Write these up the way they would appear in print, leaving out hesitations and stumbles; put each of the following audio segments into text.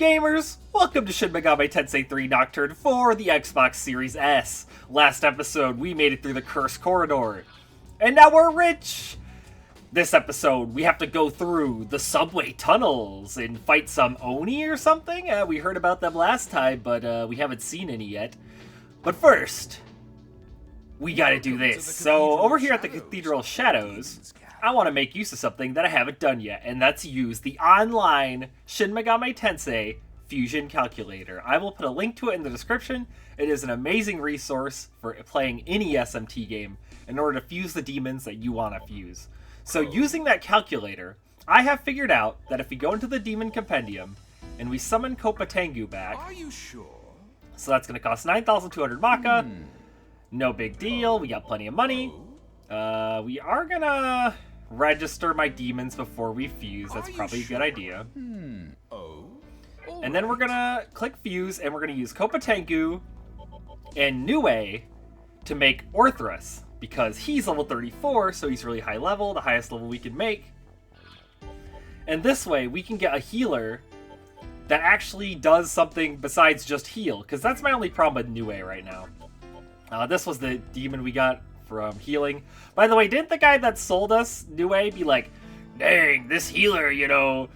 Gamers, welcome to Shin Megami Tensei 3 Nocturne for the Xbox Series S. Last episode, we made it through the Cursed Corridor. And now we're rich! This episode, we have to go through the subway tunnels and fight some Oni or something? We heard about them last time, but we haven't seen any yet. But first, we gotta do this. So, over here at the Cathedral Shadows, I want to make use of something that I haven't done yet, and that's use the online Shin Megami Tensei Fusion Calculator. I will put a link to it in the description. It is an amazing resource for playing any SMT game in order to fuse the demons that you want to fuse. So using that calculator, I have figured out that if we go into the Demon Compendium and we summon Kopatengu back... Are you sure? So that's going to cost 9,200 Maka. No big deal. We got plenty of money. We are going to register my demons before we fuse. That's probably a good idea. And then we're gonna click fuse, and we're gonna use Kopatengu and Nue to make Orthrus, because he's level 34, so he's really high level, the highest level we can make. And this way, we can get a healer that actually does something besides just heal, because that's my only problem with Nue right now. This was the demon we got from healing. By the way, didn't the guy that sold us Nue be like, dang, this healer, you know,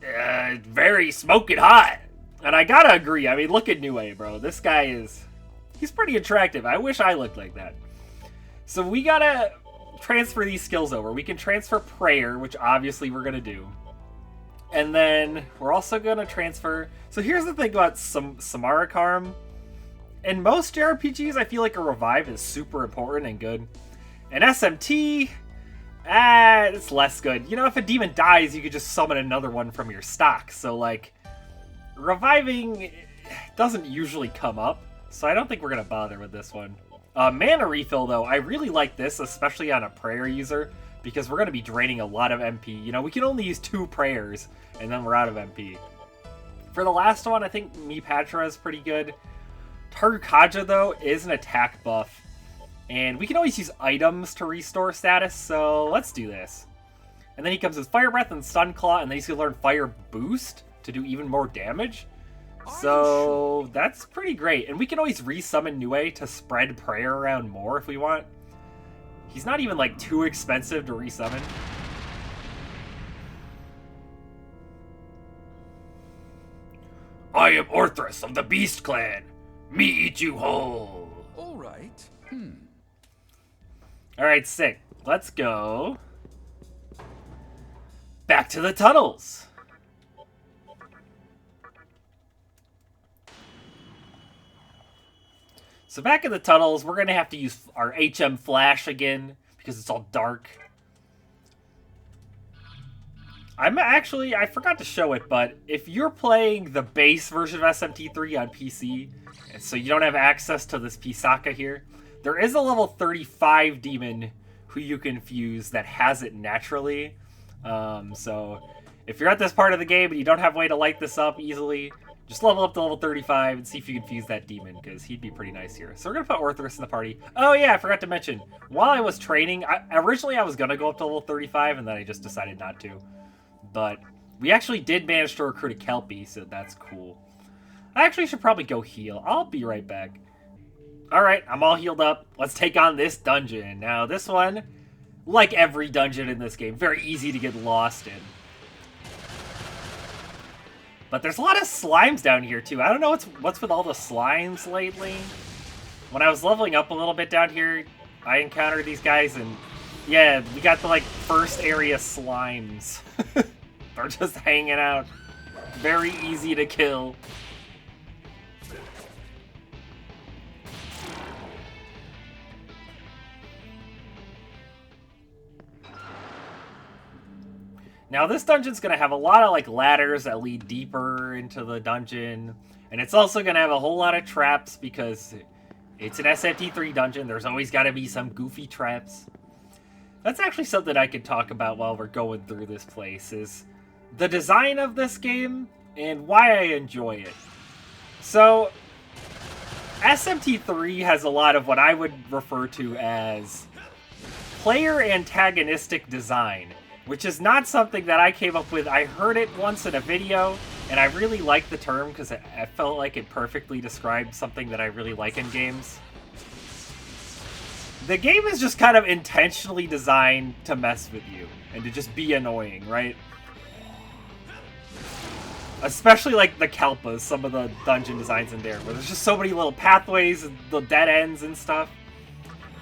very smoking hot? And I gotta agree. I mean, look at Nue, bro. This guy he's pretty attractive. I wish I looked like that. So we gotta transfer these skills over. We can transfer prayer, which obviously we're gonna do. And then we're also gonna transfer... So here's the thing about Samarakarm. In most JRPGs, I feel like a revive is super important and good. In SMT, it's less good. You know, if a demon dies, you could just summon another one from your stock. So, like, reviving doesn't usually come up. So I don't think we're going to bother with this one. Mana refill, though, I really like this, especially on a prayer user, because we're going to be draining a lot of MP. You know, we can only use 2 prayers, and then we're out of MP. For the last one, I think Mipatra is pretty good. Tarukaja, though, is an attack buff. And we can always use items to restore status, so let's do this. And then he comes with Fire Breath and Stun Claw, and then he's going to learn Fire Boost to do even more damage. So that's pretty great. And we can always resummon Nue to spread prayer around more if we want. He's not even, like, too expensive to resummon. I am Orthrus of the Beast Clan. Me eat you whole. All right. Alright, sick. Let's go back to the tunnels. So back in the tunnels, we're going to have to use our HM Flash again because it's all dark. I forgot to show it, but if you're playing the base version of SMT3 on PC, so you don't have access to this Pisaka here, there is a level 35 demon who you can fuse that has it naturally. So if you're at this part of the game and you don't have a way to light this up easily, just level up to level 35 and see if you can fuse that demon, because he'd be pretty nice here. So we're going to put Orthrus in the party. Oh yeah, I forgot to mention, while I was training, originally I was going to go up to level 35, and then I just decided not to. But we actually did manage to recruit a Kelpie, so that's cool. I actually should probably go heal. I'll be right back. Alright, I'm all healed up. Let's take on this dungeon. Now, this one, like every dungeon in this game, very easy to get lost in. But there's a lot of slimes down here, too. I don't know what's with all the slimes lately. When I was leveling up a little bit down here, I encountered these guys, and yeah, we got the, like, first area slimes. They're just hanging out. Very easy to kill. Now, this dungeon's going to have a lot of, like, ladders that lead deeper into the dungeon. And it's also going to have a whole lot of traps because it's an SMT3 dungeon. There's always got to be some goofy traps. That's actually something I could talk about while we're going through this place, is the design of this game and why I enjoy it. So, SMT3 has a lot of what I would refer to as player antagonistic design, which is not something that I came up with. I heard it once in a video, And I really like the term because I felt like it perfectly described something that I really like in games. The game is just kind of intentionally designed to mess with you and to just be annoying, right? Especially like the Kalpas, some of the dungeon designs in there, where there's just so many little pathways and the dead ends and stuff.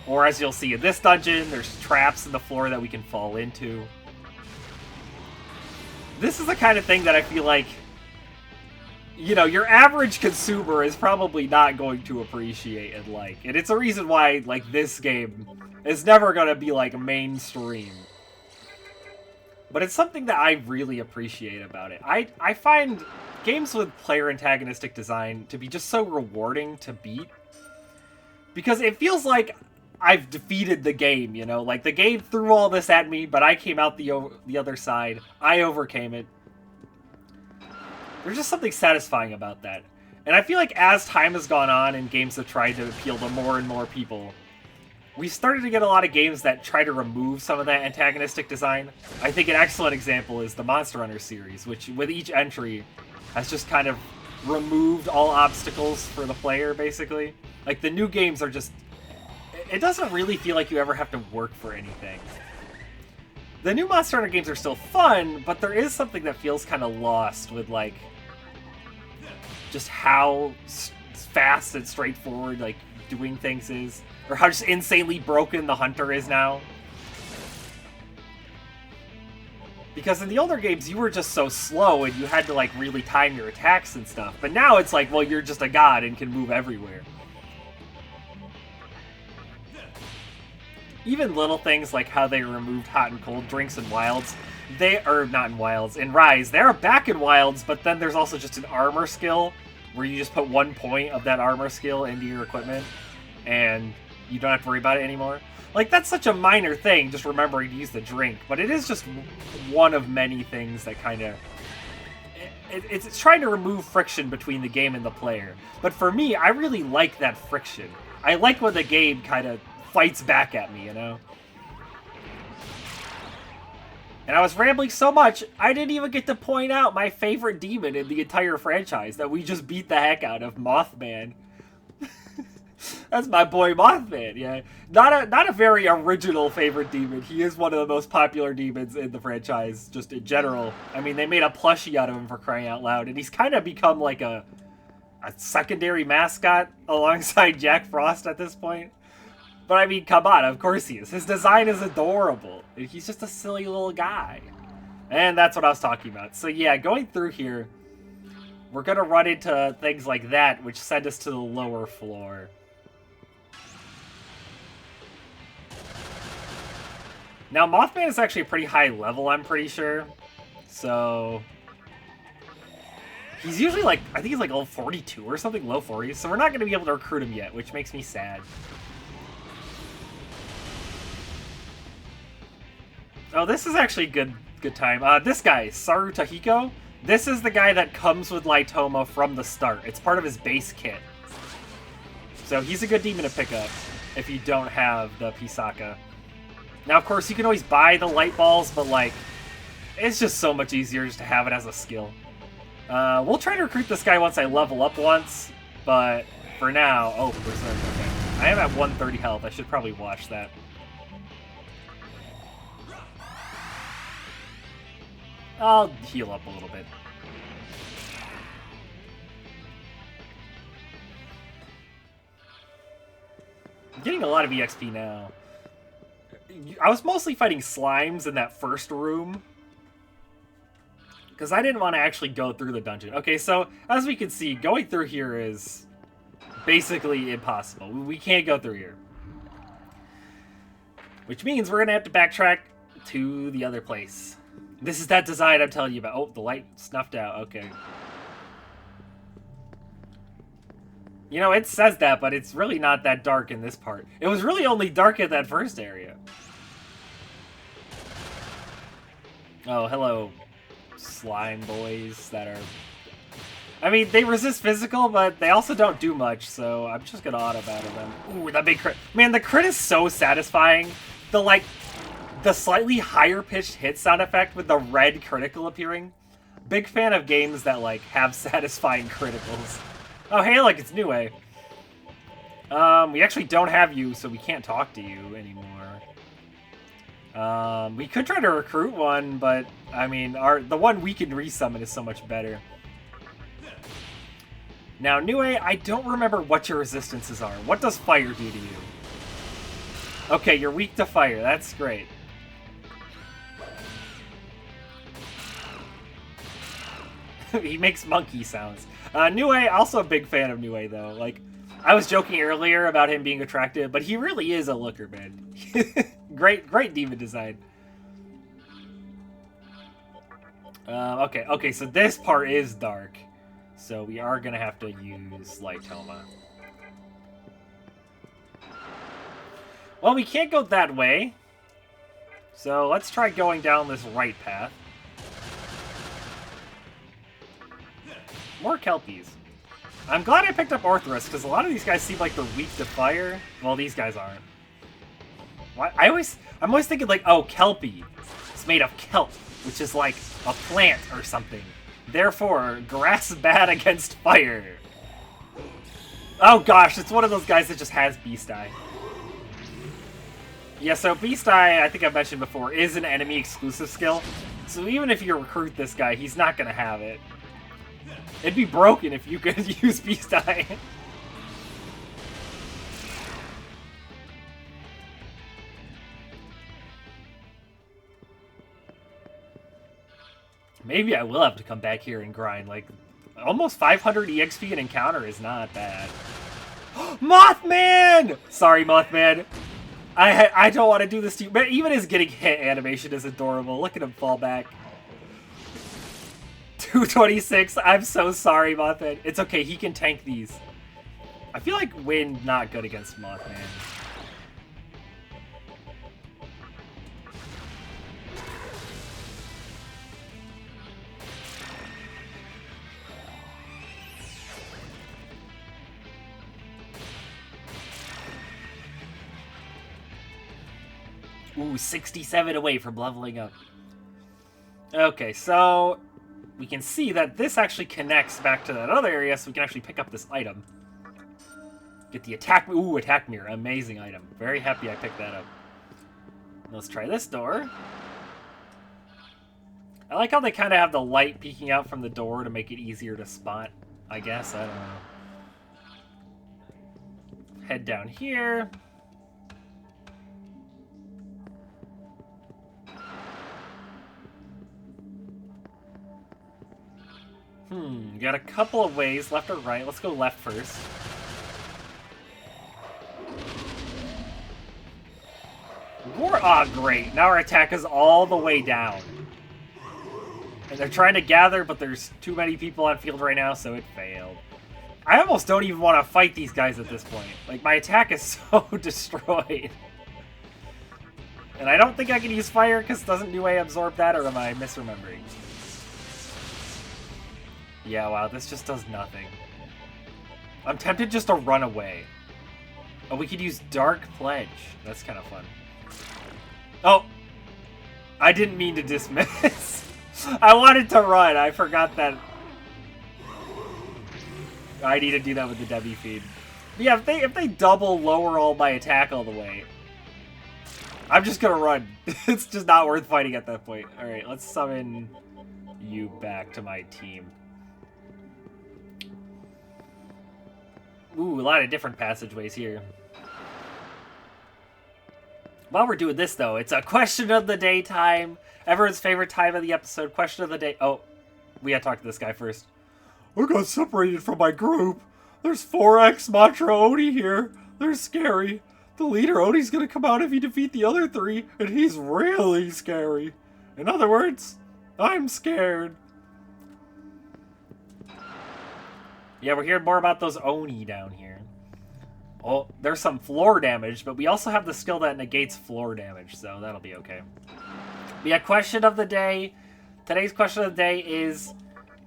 Or as you'll see in this dungeon, there's traps in the floor that we can fall into. This is the kind of thing that I feel like, you know, your average consumer is probably not going to appreciate and like. And it's a reason why, like, this game is never going to be, like, mainstream. But it's something that I really appreciate about it. I find games with player antagonistic design to be just so rewarding to beat. Because it feels like I've defeated the game, you know? Like, the game threw all this at me, but I came out the other side. I overcame it. There's just something satisfying about that. And I feel like as time has gone on and games have tried to appeal to more and more people, we started to get a lot of games that try to remove some of that antagonistic design. I think an excellent example is the Monster Hunter series, which with each entry has just kind of removed all obstacles for the player, basically. Like, the new games are just... It doesn't really feel like you ever have to work for anything. The new Monster Hunter games are still fun, but there is something that feels kind of lost with, like, just how fast and straightforward, like, doing things is. Or how just insanely broken the hunter is now. Because in the older games, you were just so slow and you had to, like, really time your attacks and stuff. But now it's like, well, you're just a god and can move everywhere. Even little things like how they removed hot and cold drinks in Wilds. Not in Wilds, in Rise. They're back in Wilds, but then there's also just an armor skill where you just put 1 point of that armor skill into your equipment and you don't have to worry about it anymore. Like, that's such a minor thing, just remembering to use the drink, but it is just one of many things that kind of... It's trying to remove friction between the game and the player. But for me, I really like that friction. I like when the game kind of fights back at me, you know? And I was rambling so much, I didn't even get to point out my favorite demon in the entire franchise that we just beat the heck out of, Mothman. That's my boy Mothman, yeah. Not a very original favorite demon. He is one of the most popular demons in the franchise, just in general. I mean, they made a plushie out of him, for crying out loud, and he's kind of become like a secondary mascot alongside Jack Frost at this point. But I mean, come on, of course he is. His design is adorable. He's just a silly little guy. And that's what I was talking about. So yeah, going through here, we're going to run into things like that, which send us to the lower floor. Now, Mothman is actually a pretty high level, I'm pretty sure. So... he's usually like, I think he's like level 42 or something, low 40s. So we're not going to be able to recruit him yet, which makes me sad. Oh, this is actually good time. This guy, Saru Tahiko, this is the guy that comes with Lightoma from the start. It's part of his base kit. So he's a good demon to pick up if you don't have the Pisaka. Now, of course, you can always buy the light balls, but, like, it's just so much easier just to have it as a skill. We'll try to recruit this guy once I level up once, but for now... Oh, okay. I am at 130 health. I should probably watch that. I'll heal up a little bit. I'm getting a lot of EXP now. I was mostly fighting slimes in that first room, because I didn't want to actually go through the dungeon. Okay, so as we can see, going through here is basically impossible. We can't go through here. Which means we're going to have to backtrack to the other place. This is that design I'm telling you about. Oh, the light snuffed out. Okay. You know, it says that, but it's really not that dark in this part. It was really only dark in that first area. Oh, hello, slime boys that are... I mean, they resist physical, but they also don't do much, so I'm just gonna auto-battle them. Ooh, that big crit. Man, the crit is so satisfying. The slightly higher-pitched hit sound effect with the red critical appearing. big fan of games that, like, have satisfying criticals. Oh, hey, look, it's Nue. We actually don't have you, so we can't talk to you anymore. We could try to recruit one, but, I mean, the one we can resummon is so much better. Now, Nue, I don't remember what your resistances are. What does fire do to you? Okay, you're weak to fire. That's great. He makes monkey sounds. Nue, also a big fan of Nue, though. Like, I was joking earlier about him being attractive, but he really is a looker, man. Great demon design. Okay, so this part is dark. So we are going to have to use Light Toma. Well, we can't go that way. So let's try going down this right path. More Kelpies. I'm glad I picked up Orthrus, because a lot of these guys seem like they're weak to fire. Well, these guys aren't. Why? I'm always thinking like, oh, Kelpie. It's made of kelp, which is like a plant or something. Therefore, grass bad against fire. Oh gosh, it's one of those guys that just has Beast Eye. Yeah, so Beast Eye, I think I mentioned before, is an enemy exclusive skill. So even if you recruit this guy, he's not going to have it. It'd be broken if you could use Beast Eye. Maybe I will have to come back here and grind. Like, almost 500 EXP an encounter is not bad. Mothman! Sorry, Mothman. I don't want to do this to you. But even his getting hit animation is adorable. Look at him fall back. 226. I'm so sorry, Mothman. It's okay. He can tank these. I feel like Wind not good against Mothman. Ooh, 67 away from leveling up. Okay, so we can see that this actually connects back to that other area, so we can actually pick up this item. Get the attack... Ooh, attack mirror. Amazing item. Very happy I picked that up. Let's try this door. I like how they kind of have the light peeking out from the door to make it easier to spot, I guess. I don't know. Head down here. Got a couple of ways, left or right. Let's go left first. Ah, great. Now our attack is all the way down. And they're trying to gather, but there's too many people on field right now, so it failed. I almost don't even want to fight these guys at this point. Like, my attack is so destroyed. And I don't think I can use fire, because doesn't Nue absorb that, or am I misremembering? Yeah, wow, this just does nothing. I'm tempted just to run away. Oh, we could use Dark Pledge. That's kind of fun. Oh! I didn't mean to dismiss. I wanted to run. I forgot that. I need to do that with the Debbie feed. But yeah, if they double lower all my attack all the way, I'm just gonna run. It's just not worth fighting at that point. Alright, let's summon you back to my team. Ooh, a lot of different passageways here. While we're doing this, though, it's a question of the day time. Everyone's favorite time of the episode. Question of the day. Oh, we gotta talk to this guy first. I got separated from my group. There's 4X Mantra Oni here. They're scary. The leader Oni's gonna come out if you defeat the other 3, and he's really scary. In other words, I'm scared. Yeah, we're hearing more about those Oni down here. Oh, there's some floor damage, but we also have the skill that negates floor damage, so that'll be okay. But yeah, question of the day. Today's question of the day is,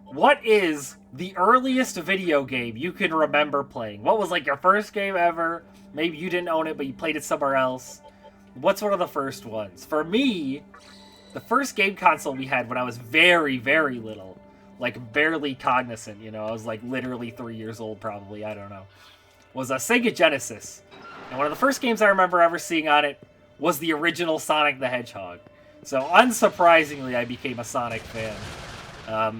what is the earliest video game you can remember playing? What was like your first game ever? Maybe you didn't own it, but you played it somewhere else. What's one of the first ones? For me, the first game console we had when I was very, very little like barely cognizant, you know. I was like literally 3 years old probably, I don't know. Was a Sega Genesis. And one of the first games I remember ever seeing on it was the original Sonic the Hedgehog. So unsurprisingly, I became a Sonic fan.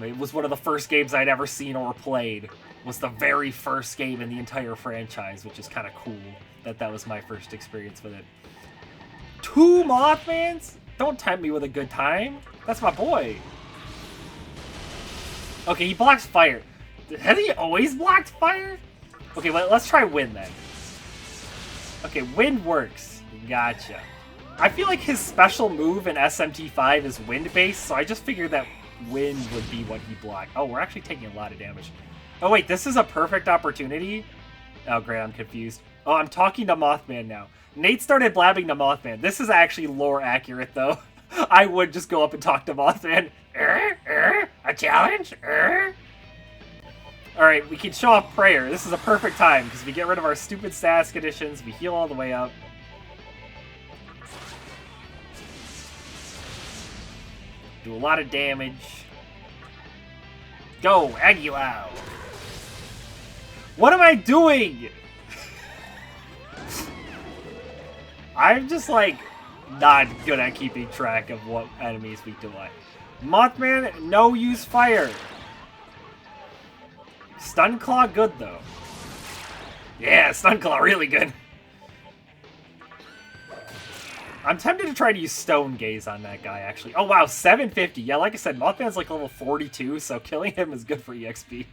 It was one of the first games I'd ever seen or played. Was the very first game in the entire franchise, which is kind of cool that that was my first experience with it. 2 Mothmans? Don't tempt me with a good time. That's my boy. Okay, he blocks fire. Has he always blocked fire? Okay, well, let's try wind then. Okay, wind works. Gotcha. I feel like his special move in SMT5 is wind-based, so I just figured that wind would be what he blocked. Oh, we're actually taking a lot of damage. Oh, wait, this is a perfect opportunity? Oh, great, I'm confused. Oh, I'm talking to Mothman now. Nate started blabbing to Mothman. This is actually lore accurate, though. I would just go up and talk to Mothman. A challenge? Alright, we can show off prayer. This is a perfect time, because we get rid of our stupid status conditions, we heal all the way up. Do a lot of damage. Go, Aguilau! What am I doing? I'm just, like, not good at keeping track of what enemies we do what. Mothman, no use fire. Stun Claw good, though. Yeah, Stun Claw really good. I'm tempted to try to use Stone Gaze on that guy, actually. Oh, wow, 750. Yeah, like I said, Mothman's like level 42, so killing him is good for EXP.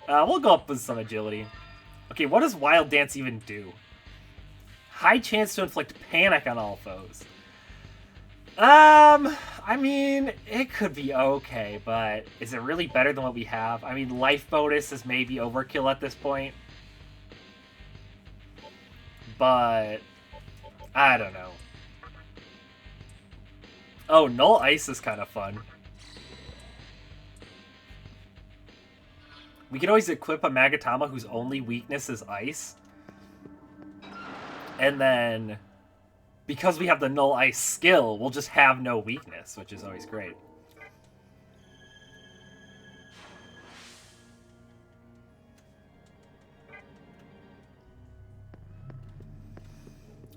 We'll go up with some agility. Okay, what does Wild Dance even do? High chance to inflict panic on all foes. I mean, it could be okay, but is it really better than what we have? I mean, life bonus is maybe overkill at this point. But I don't know. Oh, Null Ice is kind of fun. We could always equip a Magatama whose only weakness is ice. And then, because we have the Null Ice skill, we'll just have no weakness, which is always great.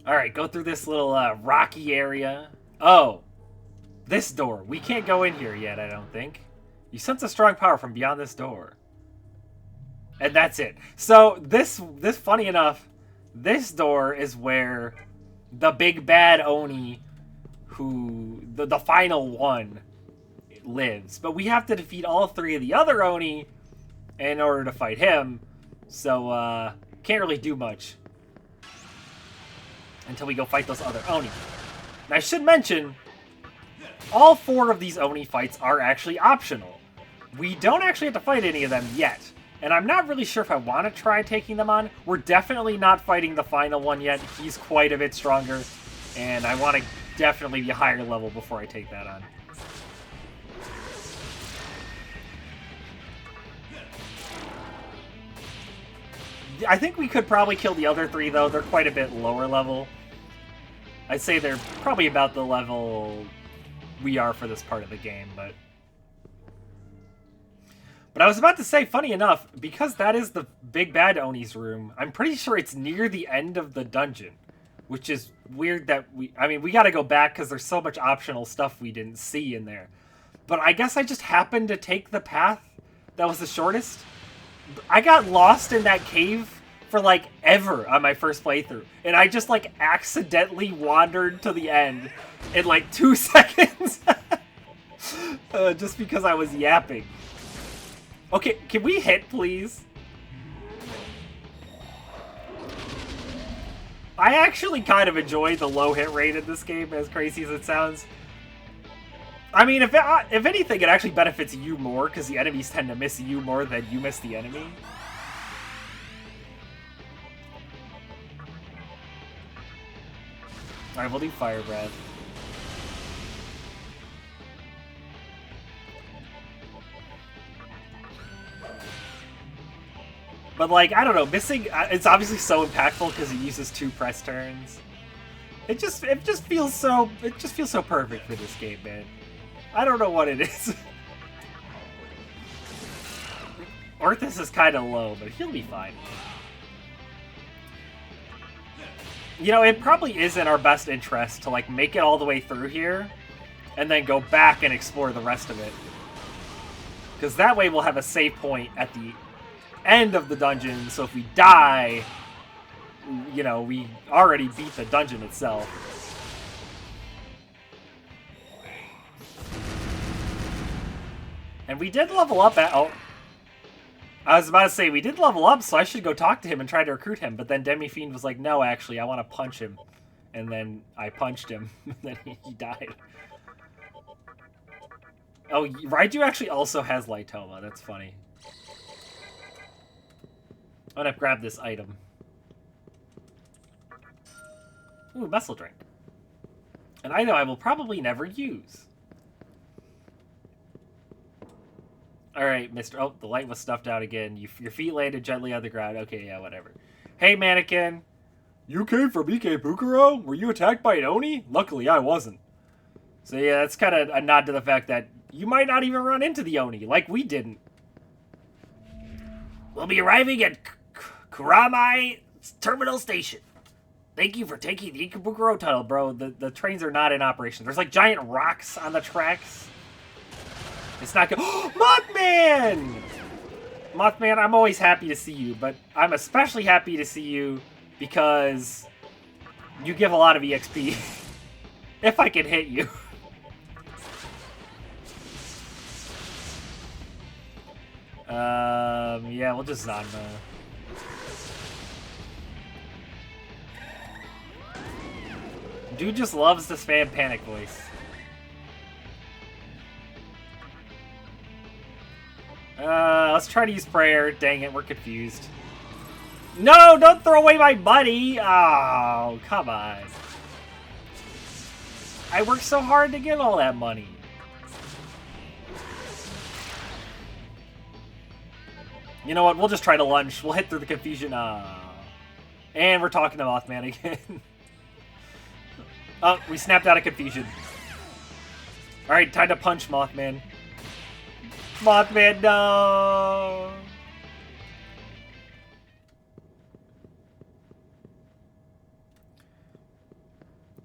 Alright, go through this little rocky area. Oh, this door. We can't go in here yet, I don't think. You sense a strong power from beyond this door. And that's it. So, this funny enough, this door is where the big bad Oni, who, the final one, lives. But we have to defeat all 3 of the other Oni in order to fight him. So, can't really do much until we go fight those other Oni. And I should mention, all 4 of these Oni fights are actually optional. We don't actually have to fight any of them yet. And I'm not really sure if I want to try taking them on. We're definitely not fighting the final one yet. He's quite a bit stronger. And I want to definitely be a higher level before I take that on. I think we could probably kill the other 3, though. They're quite a bit lower level. I'd say they're probably about the level we are for this part of the game, but I was about to say, funny enough, because that is the big bad Oni's room, I'm pretty sure it's near the end of the dungeon, which is weird that we gotta go back because there's so much optional stuff we didn't see in there. But I guess I just happened to take the path that was the shortest. I got lost in that cave for, like, ever on my first playthrough. And I just, like, accidentally wandered to the end in, like, 2 seconds. Just because I was yapping. Okay, can we hit, please? I actually kind of enjoy the low hit rate in this game, as crazy as it sounds. I mean, if anything, it actually benefits you more, because the enemies tend to miss you more than you miss the enemy. Alright, we'll do Fire Breath. But, like, I don't know, missing... it's obviously so impactful because it uses 2 press turns. It just feels so perfect for this game, man. I don't know what it is. Arthas is kind of low, but he'll be fine. You know, it probably is in our best interest to, like, make it all the way through here and then go back and explore the rest of it. Because that way we'll have a save point at the end of the dungeon, so if we die, you know, we already beat the dungeon itself. And we did level up at... Oh. I was about to say, we did level up, so I should go talk to him and try to recruit him. But then Demi-Fiend was like, no, actually, I want to punch him. And then I punched him, and then he died. Oh, Raiju actually also has Lightoma. That's funny. I'm gonna grab this item. Ooh, Vessel Drink. An item I will probably never use. Alright, Mr. Oh, the light was snuffed out again. Your feet landed gently on the ground. Okay, yeah, whatever. Hey, mannequin. You came from Ikebukuro? Were you attacked by an Oni? Luckily, I wasn't. So yeah, that's kind of a nod to the fact that you might not even run into the Oni, like we didn't. We'll be arriving at Kuramai Terminal Station. Thank you for taking the Ikebukuro tunnel, bro. The trains are not in operation. There's like giant rocks on the tracks. It's not good. Mothman! Mothman, I'm always happy to see you, but I'm especially happy to see you because you give a lot of EXP. If I can hit you. Yeah, we'll just Zanma. Dude just loves to spam panic voice. Let's try to use prayer. Dang it, we're confused. No, don't throw away my money! Oh, come on. I worked so hard to get all that money. You know what, we'll just try to lunge. We'll hit through the confusion. And we're talking to Mothman again. Oh, we snapped out of confusion. Alright, time to punch Mothman. Mothman, no!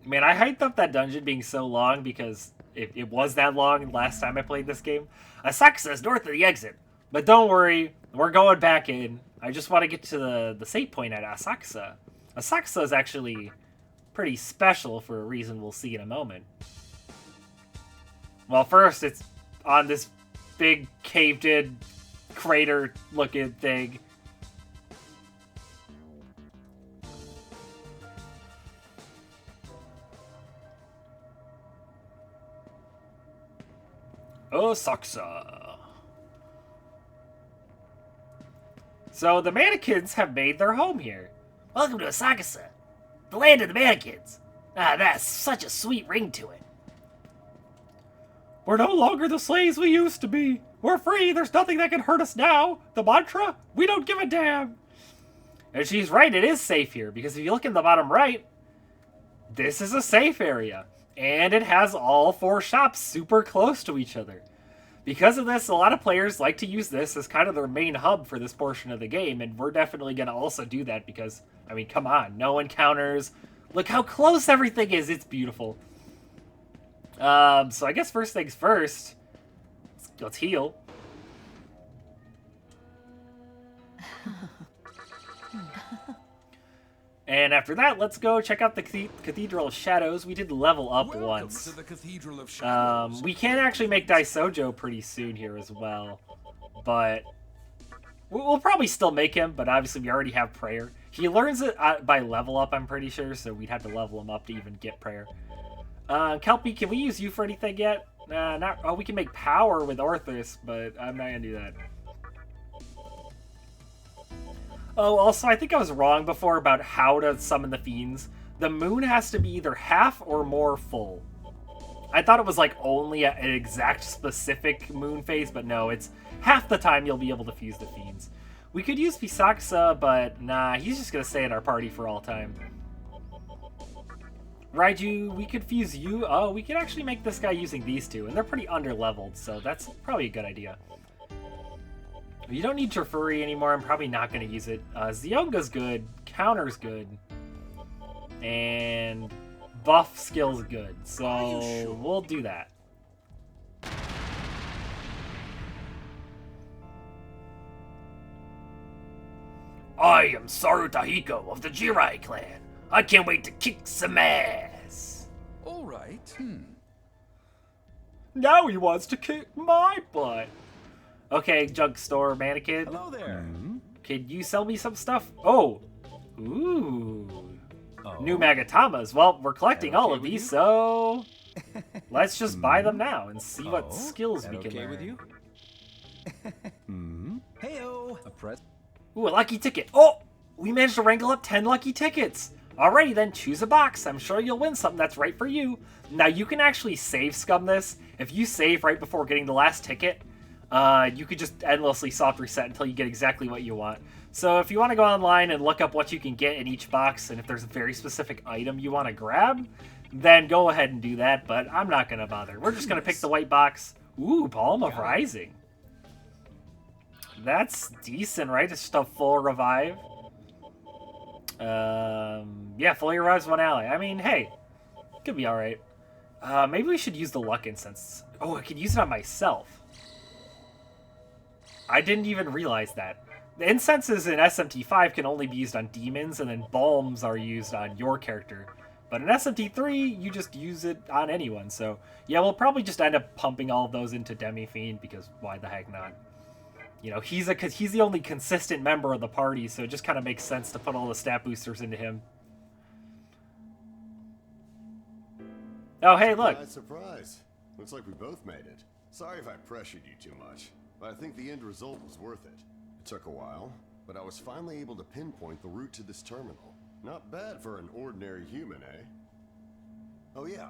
Man, I hyped up that dungeon being so long because it was that long last time I played this game. Asakusa's north of the exit. But don't worry, we're going back in. I just want to get to the save point at Asakusa. Asakusa is actually pretty special for a reason we'll see in a moment. Well, first, it's on this big caved-in crater-looking thing. Asakusa. So the mannequins have made their home here. Welcome to Asakusa, the land of the mannequins. Ah, that's such a sweet ring to it. We're no longer the slaves we used to be. We're free. There's nothing that can hurt us now. The mantra? We don't give a damn. And she's right. It is safe here because if you look in the bottom right, this is a safe area. And it has all 4 shops super close to each other. Because of this, a lot of players like to use this as kind of their main hub for this portion of the game. And we're definitely going to also do that because, I mean, come on. No encounters. Look how close everything is. It's beautiful. So I guess first things first, let's heal. And after that, let's go check out the Cathedral of Shadows. We did level up once. To the Cathedral of Shadows. We can actually make Daisojo pretty soon here as well. But we'll probably still make him, but obviously we already have prayer. He learns it by level up, I'm pretty sure, so we'd have to level him up to even get prayer. Kelpie, can we use you for anything yet? Not. Oh, we can make power with Arthas, but I'm not gonna do that. Oh, also, I think I was wrong before about how to summon the fiends. The moon has to be either half or more full. I thought it was like only an exact specific moon phase, but no, it's half the time you'll be able to fuse the fiends. We could use Pisaksa, but nah, he's just gonna stay in our party for all time. Raiju, we could fuse you. Oh, we could actually make this guy using these two, and they're pretty under-leveled, so that's probably a good idea. You don't need Trifuri anymore. I'm probably not going to use it. Zionga's good. Counter's good. And buff skill's good. So we'll do that. I am Saru Tahiko of the Jirai clan. I can't wait to kick some ass. All right. Now he wants to kick my butt. Okay, junk store mannequin. Hello there. Can you sell me some stuff? Oh. Ooh. New Magatamas. Well, we're collecting all of these, so let's just buy them now and see what skills we can learn. With you? Heyo. A press. Ooh, a lucky ticket. Oh, we managed to wrangle up 10 lucky tickets. Alrighty then, choose a box. I'm sure you'll win something that's right for you. Now, you can actually save scum this. If you save right before getting the last ticket, you could just endlessly soft reset until you get exactly what you want. So if you want to go online and look up what you can get in each box, and if there's a very specific item you want to grab, then go ahead and do that, but I'm not going to bother. We're just going to pick the white box. Ooh, Palm of Rising. That's decent, right? It's just a full revive. Yeah, fully revives one ally. I mean, hey, could be alright. Maybe we should use the luck incense. Oh, I could use it on myself. I didn't even realize that. The incenses in SMT5 can only be used on demons, and then balms are used on your character. But in SMT3, you just use it on anyone. So, yeah, we'll probably just end up pumping all of those into Demi-Fiend, because why the heck not? You know, he's the only consistent member of the party, so it just kind of makes sense to put all the stat boosters into him. Oh, hey, look. Surprise. Looks like we both made it. Sorry if I pressured you too much, but I think the end result was worth it. It took a while, but I was finally able to pinpoint the route to this terminal. Not bad for an ordinary human, eh? Oh yeah,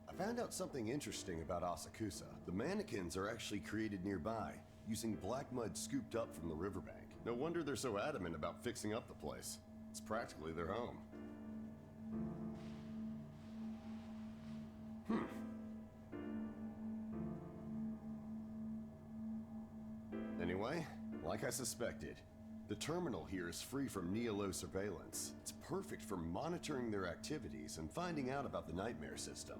I found out something interesting about Asakusa. The mannequins are actually created nearby, using black mud scooped up from the riverbank. No wonder they're so adamant about fixing up the place. It's practically their home. Anyway, like I suspected, the terminal here is free from Neolo surveillance. It's perfect for monitoring their activities and finding out about the nightmare system.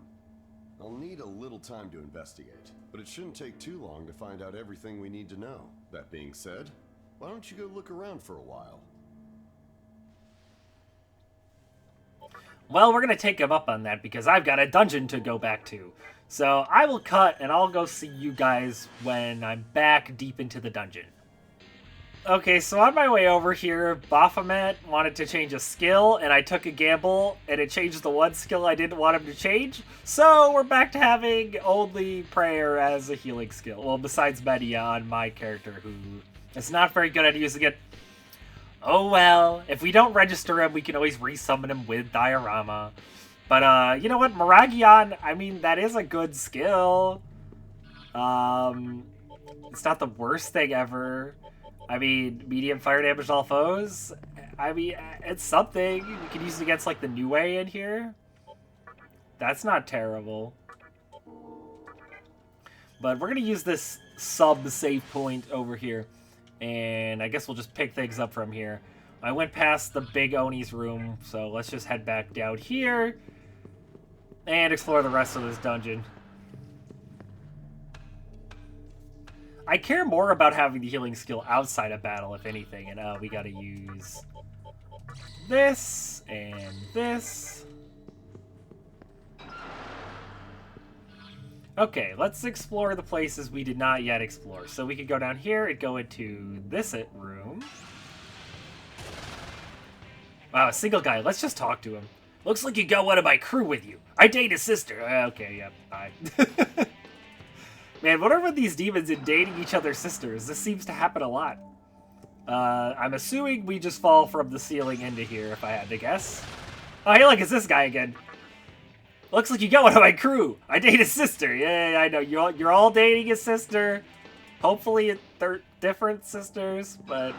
I'll need a little time to investigate, but it shouldn't take too long to find out everything we need to know. That being said, why don't you go look around for a while? Well, we're going to take him up on that because I've got a dungeon to go back to. So I will cut and I'll go see you guys when I'm back deep into the dungeon. Okay, so on my way over here, Baphomet wanted to change a skill, and I took a gamble, and it changed the one skill I didn't want him to change. So we're back to having only Prayer as a healing skill. Well, besides Media on my character, who is not very good at using it. Oh well, if we don't register him, we can always resummon him with Diorama. But, you know what, Miragion, I mean, that is a good skill. It's not the worst thing ever. I mean, medium fire damage to all foes. I mean, it's something. You can use it against, like, the New Way in here. That's not terrible. But we're going to use this sub-save point over here. And I guess we'll just pick things up from here. I went past the big Oni's room, so let's just head back down here. And explore the rest of this dungeon. I care more about having the healing skill outside of battle, if anything. And we gotta use this and this. Okay, let's explore the places we did not yet explore. So we could go down here and go into this room. Wow, a single guy. Let's just talk to him. Looks like you got one of my crew with you. I date his sister. Okay, yeah, bye. Man, what are with these demons in dating each other's sisters? This seems to happen a lot. I'm assuming we just fall from the ceiling into here, if I had to guess. Oh, hey, look, it's this guy again. Looks like you got one of my crew. I date his sister. Yeah, I know. You're all dating his sister. Hopefully they're different sisters, but,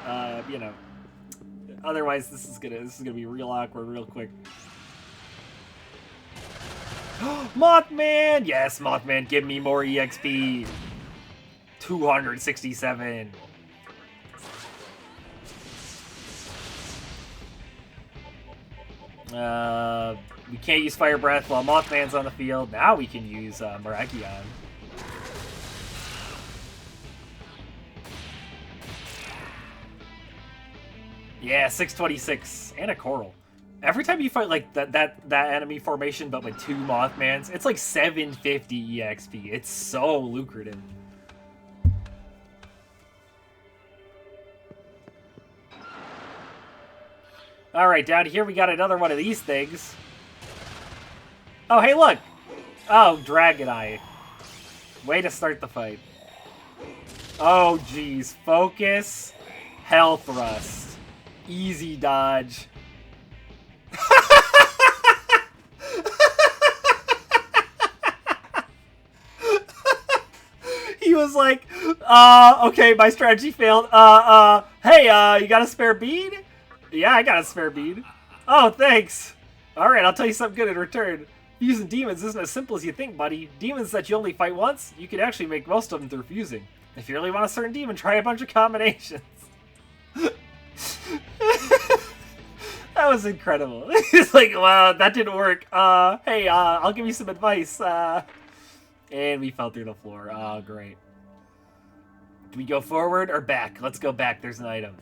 you know. Otherwise, this is gonna be real awkward real quick. Mothman! Yes, Mothman, give me more EXP. 267. We can't use Fire Breath while Mothman's on the field. Now we can use Mirakion. Yeah, 626 and a Coral. Every time you fight like that enemy formation, but with 2 Mothmans, it's like 750 EXP. It's so lucrative. All right, down here we got another one of these things. Oh, hey, look! Oh, Dragon Eye. Way to start the fight. Oh, geez. Focus. Hell Thrust. Easy dodge. He was like, okay, my strategy failed. Hey, you got a spare bead? Yeah, I got a spare bead. Oh, thanks. Alright, I'll tell you something good in return. Using demons isn't as simple as you think, buddy. Demons that you only fight once, you can actually make most of them through fusing. If you really want a certain demon, try a bunch of combinations. That was incredible. He's like, wow, that didn't work. Hey, I'll give you some advice. And we fell through the floor. Oh, great. Do we go forward or back? Let's go back. There's an item.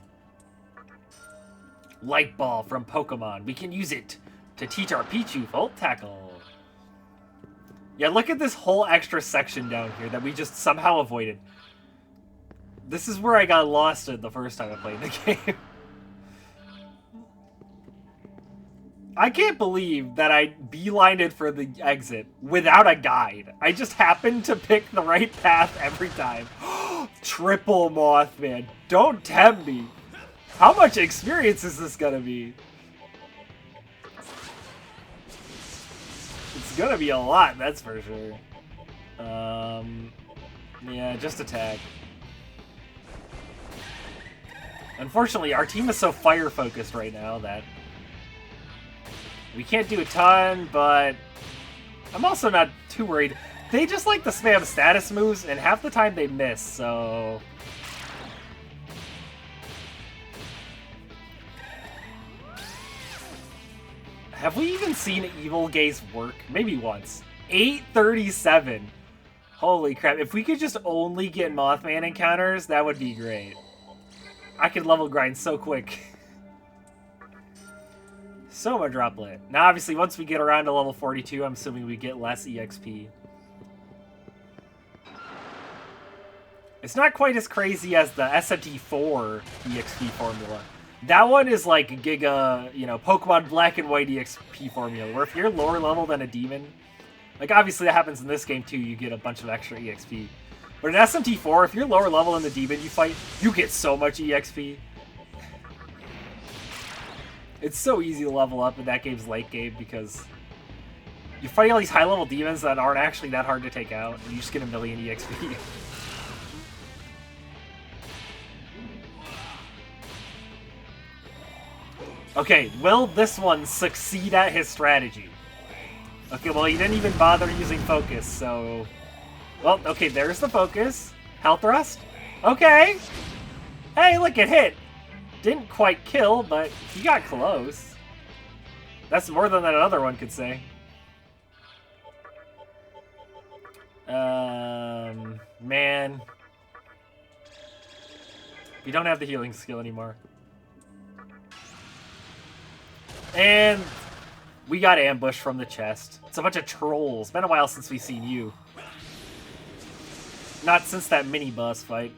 Light Ball from Pokemon. We can use it to teach our Pichu Volt Tackle. Yeah, look at this whole extra section down here that we just somehow avoided. This is where I got lost in the first time I played the game. I can't believe that I beelined it for the exit without a guide. I just happened to pick the right path every time. Triple Mothman. Don't tempt me. How much experience is this gonna be? It's gonna be a lot, that's for sure. Yeah, just attack. Unfortunately, our team is so fire-focused right now that we can't do a ton, but I'm also not too worried. They just like to spam status moves, and half the time they miss, so... Have we even seen Evil Gaze work? Maybe once. 837. Holy crap. If we could just only get Mothman encounters, that would be great. I could level grind so quick. Soma Droplet. Now, obviously, once we get around to level 42, I'm assuming we get less EXP. It's not quite as crazy as the SMT4 EXP formula. That one is like Giga, you know, Pokemon Black and White EXP formula, where if you're lower level than a demon, like obviously that happens in this game too, you get a bunch of extra EXP. But in SMT4, if you're lower level than the demon you fight, you get so much EXP. It's so easy to level up in that game's late game because you fight all these high level demons that aren't actually that hard to take out, and you just get a million EXP. Okay, will this one succeed at his strategy? Okay, well, he didn't even bother using focus, so... Well, okay, there's the focus. Health Thrust? Okay! Hey, look, it hit! Didn't quite kill, but he got close. That's more than that other one could say. Man. We don't have the healing skill anymore. And we got ambushed from the chest. It's a bunch of trolls. Been a while since we've seen you. Not since that mini boss fight.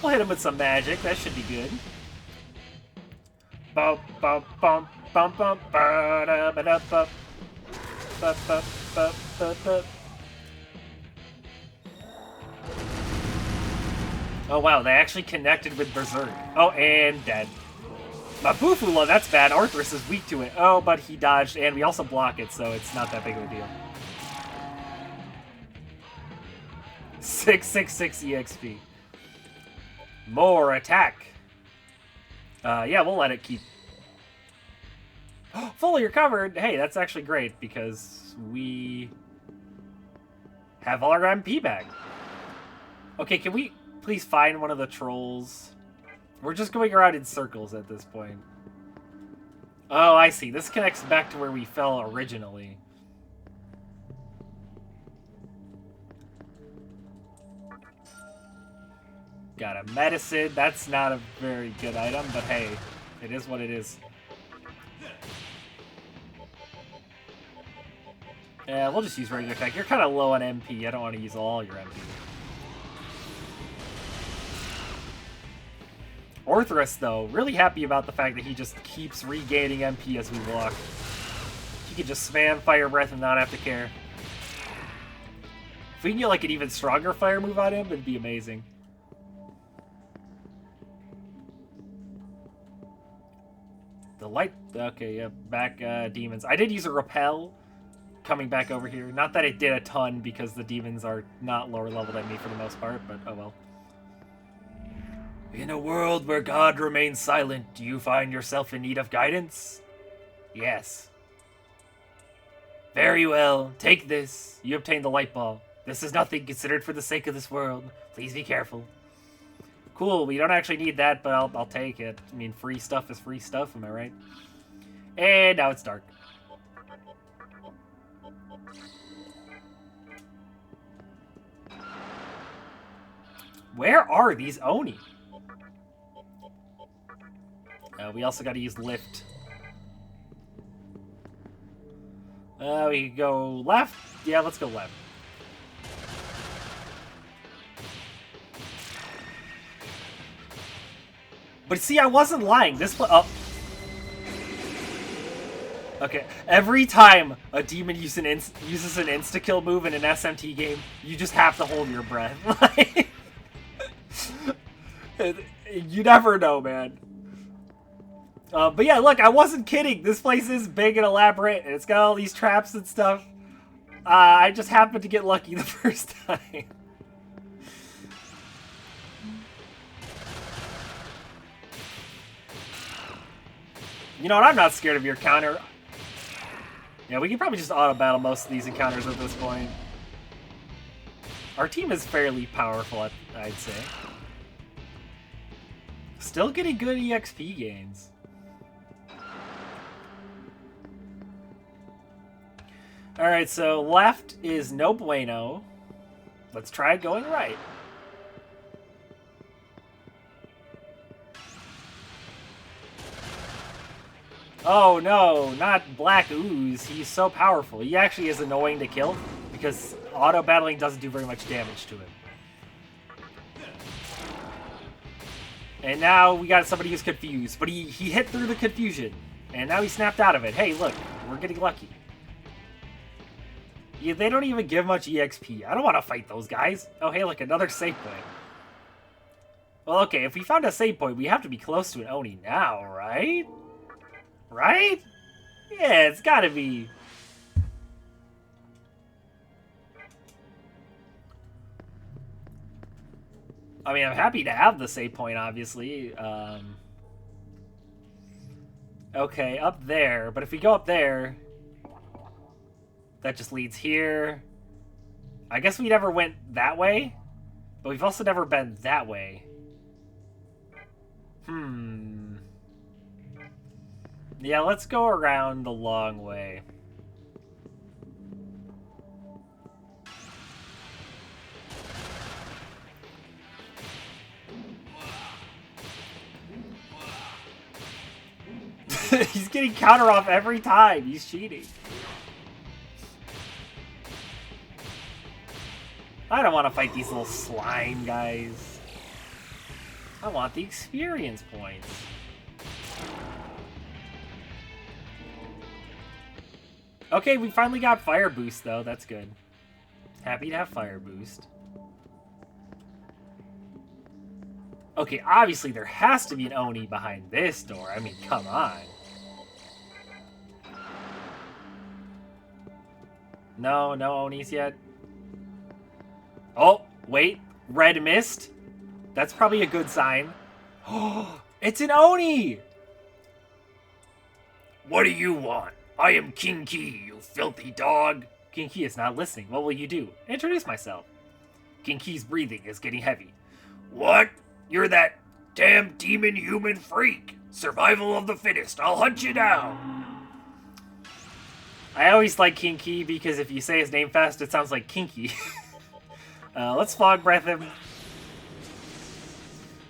We'll hit him with some magic. That should be good. Bum bum bum bum bum ba da ba da ba ba ba ba ba ba. Oh wow, they actually connected with Berserk. Oh, and dead. Mabufula, that's bad. Arthurus is weak to it. Oh, but he dodged, and we also block it, so it's not that big of a deal. 666 EXP. More attack. Yeah, we'll let it keep. Fully recovered. Hey, that's actually great, because we have all our MP back. Okay, can we... Please find one of the trolls. We're just going around in circles at this point. Oh, I see. This connects back to where we fell originally. Got a medicine. That's not a very good item, but hey, it is what it is. Yeah, we'll just use regular attack. You're kind of low on MP. I don't want to use all your MP. Orthrus, though, really happy about the fact that he just keeps regaining MP as we walk. He can just spam Fire Breath and not have to care. If we can get like an even stronger fire move on him, it'd be amazing. The light... Okay, yeah, back demons. I did use a repel coming back over here. Not that it did a ton because the demons are not lower level than me for the most part, but oh well. In a world where God remains silent, do you find yourself in need of guidance? Yes. Very well, take this. You obtain the light ball. This is nothing considered for the sake of this world. Please be careful. Cool, we don't actually need that, but I'll take it. I mean, free stuff is free stuff, am I right? And now it's dark. Where are these Oni? We also got to use lift. We can go left. Yeah, let's go left. But see, I wasn't lying. This oh. Okay, every time a demon uses an insta-kill move in an SMT game, you just have to hold your breath. You never know, man. But yeah, look, I wasn't kidding. This place is big and elaborate, and it's got all these traps and stuff. I just happened to get lucky the first time. You know what? I'm not scared of your counter. Yeah, we can probably just auto-battle most of these encounters at this point. Our team is fairly powerful, I'd say. Still getting good EXP gains. Alright, so left is no bueno. Let's try going right. Oh no, not Black Ooze. He's so powerful. He actually is annoying to kill because auto-battling doesn't do very much damage to him. And now we got somebody who's confused, but he hit through the confusion. And now he snapped out of it. Hey, look, we're getting lucky. Yeah, they don't even give much EXP. I don't want to fight those guys. Oh, hey, look, another save point. Well, okay, if we found a save point, we have to be close to an Oni now, right? Right? Yeah, it's gotta be. I mean, I'm happy to have the save point, obviously. Okay, up there. But if we go up there, that just leads here. I guess we never went that way, but we've also never been that way. Yeah, let's go around the long way. He's getting counter off every time. He's cheating. I don't want to fight these little slime guys. I want the experience points. Okay, we finally got fire boost though. That's good. Happy to have fire boost. Okay, obviously there has to be an Oni behind this door. I mean, come on. No, no Onis yet. Oh, wait. Red mist? That's probably a good sign. Oh, it's an Oni! What do you want? I am King Key, you filthy dog. King Key is not listening. What will you do? Introduce myself. King Key's breathing is getting heavy. What? You're that damn demon human freak. Survival of the fittest. I'll hunt you down. I always like Kinky because if you say his name fast, it sounds like Kinky. Let's fog breath him.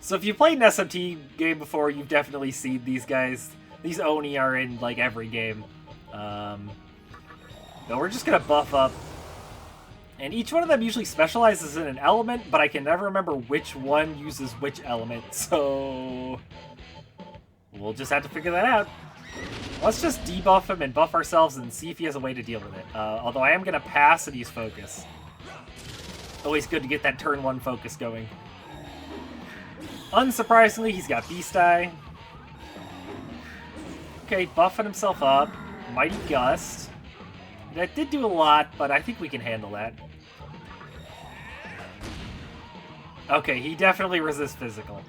So if you played an SMT game before, you've definitely seen these guys. These Oni are in like every game. But we're just gonna buff up. And each one of them usually specializes in an element, but I can never remember which one uses which element, so we'll just have to figure that out. Let's just debuff him and buff ourselves and see if he has a way to deal with it. Although I am going to pass and use focus. Always good to get that turn 1 focus going. Unsurprisingly, he's got Beast Eye. Okay, buffing himself up. Mighty Gust. That did do a lot, but I think we can handle that. Okay, he definitely resists physical.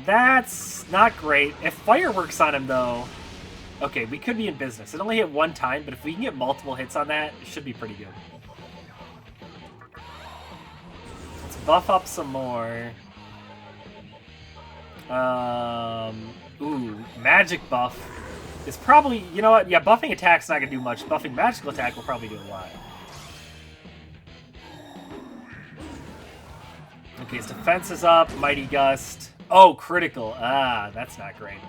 That's not great. If fire works on him, though... Okay, we could be in business. It only hit 1 time, but if we can get multiple hits on that, it should be pretty good. Let's buff up some more. Ooh, magic buff is probably... You know what? Yeah, buffing attack's not going to do much. Buffing magical attack will probably do a lot. Okay, his defense is up. Mighty Gust. Oh, critical. Ah, that's not great.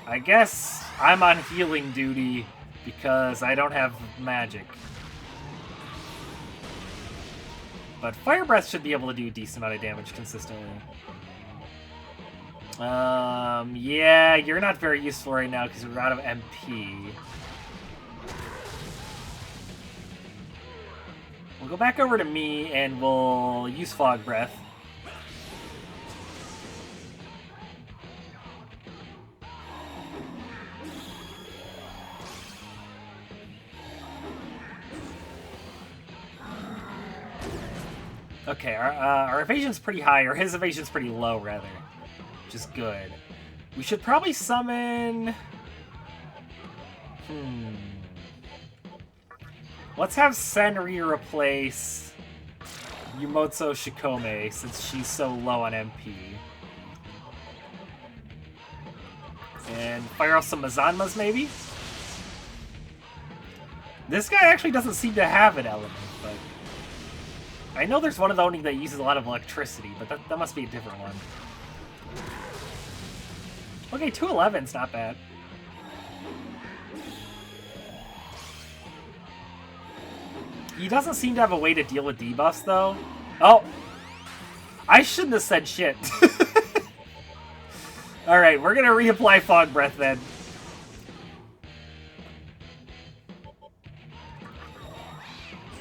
I guess I'm on healing duty because I don't have magic. But Fire Breath should be able to do a decent amount of damage consistently. Yeah, you're not very useful right now because we're out of MP. We'll go back over to me and we'll use Fog Breath. Okay, our evasion's pretty high, or his evasion's pretty low, rather. Which is good. We should probably summon... Let's have Senri replace Yumotsu Shikome, since she's so low on MP. And fire off some Mazanmas, maybe? This guy actually doesn't seem to have an element, but... I know there's one of the Oni that uses a lot of electricity, but that must be a different one. Okay, 211's not bad. He doesn't seem to have a way to deal with debuffs, though. Oh! I shouldn't have said shit. Alright, we're gonna reapply Fog Breath, then.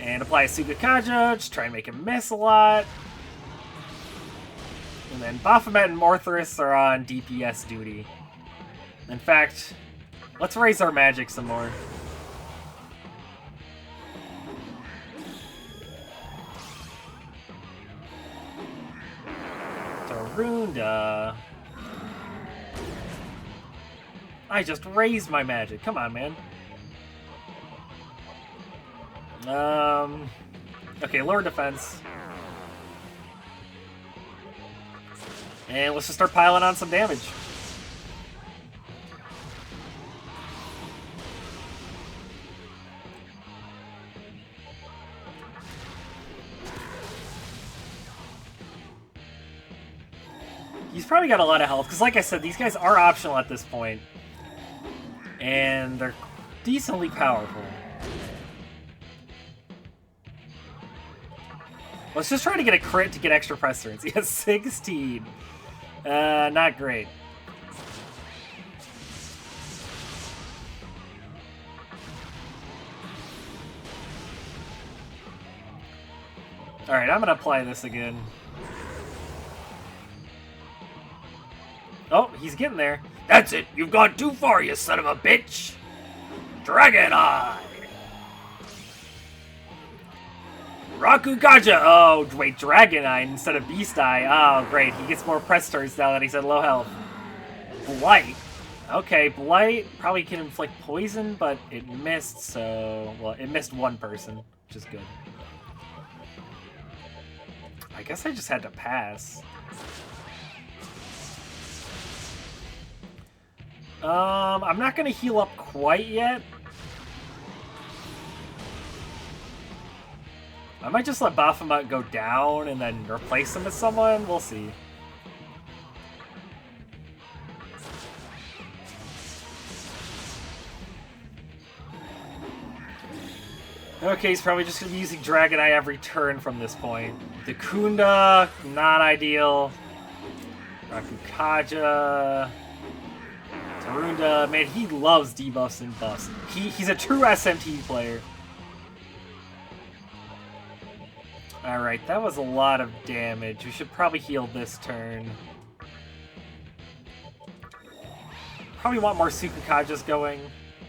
And apply Sugakaja, just try and make him miss a lot. And then Baphomet and Morthrus are on DPS duty. In fact, let's raise our magic some more. Tarunda. I just raised my magic. Come on, man. Okay, lower defense. And let's just start piling on some damage. He's probably got a lot of health, because like I said, these guys are optional at this point. And they're decently powerful. Let's just try to get a crit to get extra precedence. He has 16. Not great. Alright, I'm gonna apply this again. Oh, he's getting there. That's it! You've gone too far, you son of a bitch! Dragon Eye! Rakugaja! Oh, wait, Dragon Eye instead of Beast Eye. Oh, great. He gets more press turns now that he's at low health. Blight. Okay, Blight probably can inflict poison, but it missed, so... Well, it missed one person, which is good. I guess I just had to pass. I'm not gonna heal up quite yet. I might just let Baphomet go down and then replace him with someone. We'll see. Okay, he's probably just going to be using Dragon Eye every turn from this point. Dakunda, not ideal. Rakukaja. Tarunda, man, he loves debuffs and buffs. He's a true SMT player. Alright, that was a lot of damage. We should probably heal this turn. Probably want more Sukukajas going.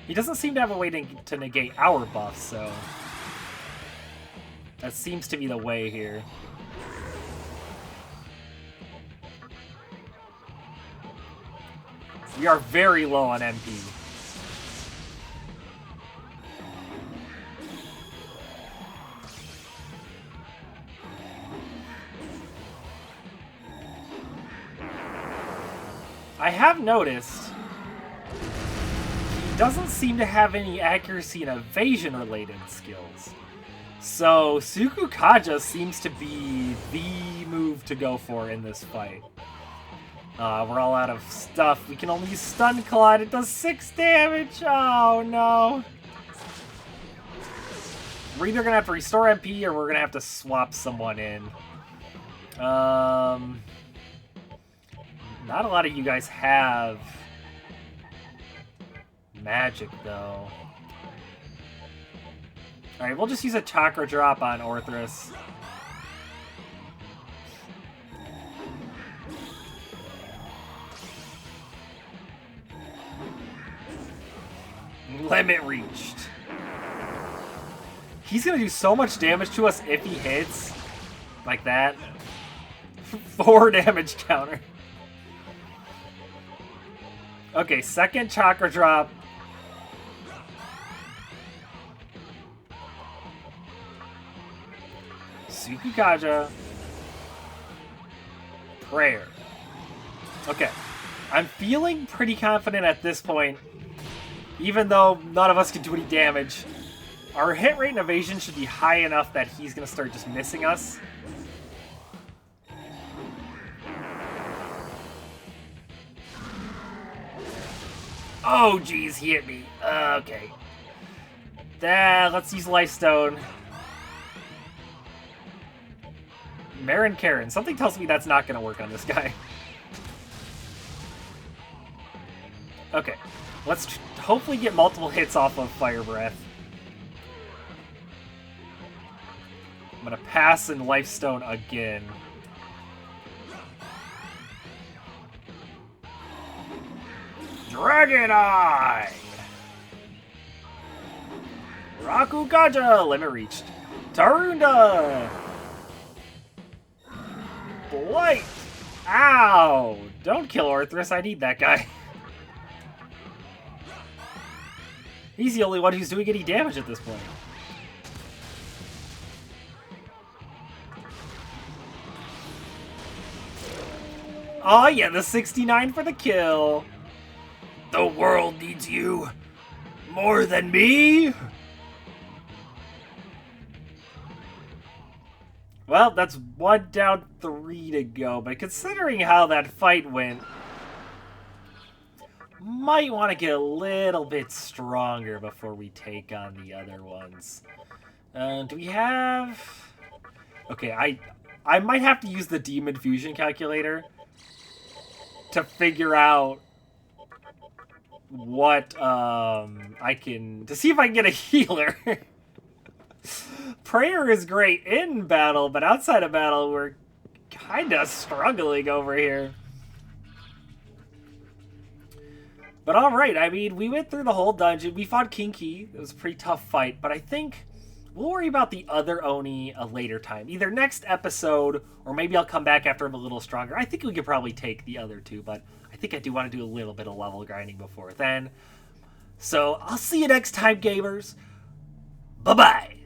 He doesn't seem to have a way to negate our buffs, so... that seems to be the way here. We are very low on MP. I have noticed he doesn't seem to have any accuracy and evasion related skills. So Sukukaja seems to be the move to go for in this fight. We're all out of stuff. We can only use Stun Collide. It does 6 damage. Oh no. We're either gonna have to restore MP or we're gonna have to swap someone in. Not a lot of you guys have magic, though. Alright, we'll just use a Chakra Drop on Orthrus. Limit reached. He's gonna do so much damage to us if he hits. Like that. 4 damage counter. Okay, second Chakra Drop. Sukukaja. Prayer. Okay. I'm feeling pretty confident at this point. Even though none of us can do any damage. Our hit rate and evasion should be high enough that he's going to start just missing us. Oh, geez, he hit me. Okay. Let's use Lifestone. Marin Karen. Something tells me that's not going to work on this guy. Okay. Let's hopefully get multiple hits off of Fire Breath. I'm going to pass and Lifestone again. Dragon Eye! Rakukaja! Limit reached. Tarunda! Blight! Ow! Don't kill Orthrus, I need that guy. He's the only one who's doing any damage at this point. Oh yeah, the 69 for the kill. The world needs you more than me. Well, that's 1 down, 3 to go. But considering how that fight went, might want to get a little bit stronger before we take on the other ones. Do we have... Okay, I might have to use the Demon Fusion Calculator to figure out what to see if I can get a healer. Prayer is great in battle, but outside of battle we're kind of struggling over here. But alright, I mean, we went through the whole dungeon. We fought Kinky. It was a pretty tough fight, but I think we'll worry about the other Oni a later time. Either next episode, or maybe I'll come back after I'm a little stronger. I think we could probably take the other two, but I think I do want to do a little bit of level grinding before then. So, I'll see you next time, gamers. Bye-bye!